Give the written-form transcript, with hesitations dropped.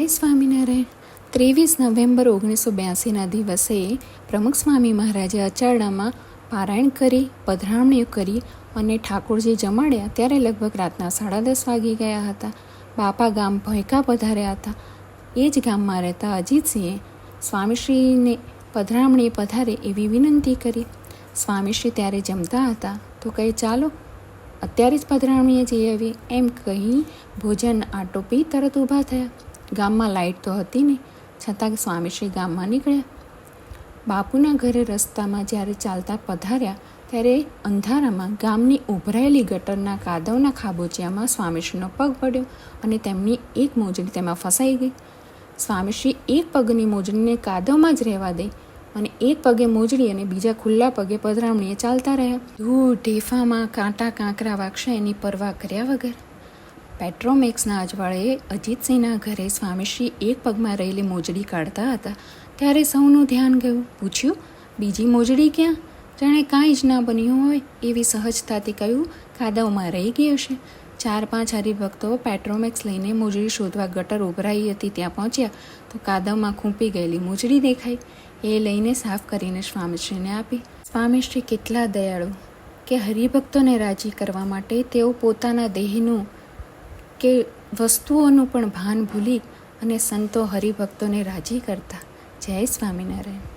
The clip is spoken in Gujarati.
સ્વામિનારાયણ. 23 નવેમ્બર 1982ના દિવસે પ્રમુખ સ્વામી મહારાજે અચારણામાં પારાયણ કરી, પધરામણીઓ કરી અને ઠાકોરજી જમાડ્યા ત્યારે લગભગ રાતના 10:30 વાગી ગયા હતા. બાપા ગામ ભોયકા પધાર્યા હતા. એ જ ગામમાં રહેતા અજીતસિંહે સ્વામીશ્રીને પધરામણી પધારે એવી વિનંતી કરી. સ્વામીશ્રી ત્યારે જમતા હતા તો કહે, ચાલો અત્યારે જ પધરામણીએ જઈ આવી. એમ કહી ભોજન આટોપી તરત ઊભા થયા. ગામમાં લાઇટ તો હતી નહીં, છતાં સ્વામીશ્રી ગામમાં નીકળ્યા. બાપુના ઘરે રસ્તામાં જ્યારે ચાલતા પધાર્યા ત્યારે અંધારામાં ગામની ઉભરાયેલી ગટરના કાદવના ખાબોચિયામાં સ્વામીશ્રીનો પગ પડ્યો અને તેમની એક મોજડી તેમાં ફસાઈ ગઈ. સ્વામીશ્રી એક પગની મોજડીને કાદવમાં જ રહેવા દઈ અને એક પગે મોજડી અને બીજા ખુલ્લા પગે પધરામણીએ ચાલતા રહ્યા. ધૂળ ઢેફામાં કાંટા કાંકરા વાગશે એની પરવા કર્યા વગર. પેટ્રોમેક્સના અજવાળે અજીતસિંહના ઘરે સ્વામીશ્રી એક પગમાં રહેલી મોજડી કાઢતા હતા ત્યારે સૌનું ધ્યાન ગયું. પૂછ્યું, બીજી મોજડી ક્યાં? જાણે કાંઈ જ ના બન્યું હોય એવી સહજતાથી કહ્યું, કાદવમાં રહી ગઈ હશે. 4-5 હરિભક્તો પેટ્રોમેક્સ લઈને મોજડી શોધવા ગટર ઉભરાઈ હતી ત્યાં પહોંચ્યા તો કાદવમાં ખૂંપી ગયેલી મોજડી દેખાઈ. એ લઈને સાફ કરીને સ્વામીશ્રીને આપી. સ્વામીશ્રી કેટલા દયાળુ કે હરિભક્તોને રાજી કરવા માટે તેઓ પોતાના દેહનું કે વસ્તુઓનું પણ ભાન ભૂલી અને સંતો હરિભક્તોને રાજી કરતા. જય સ્વામિનારાયણ.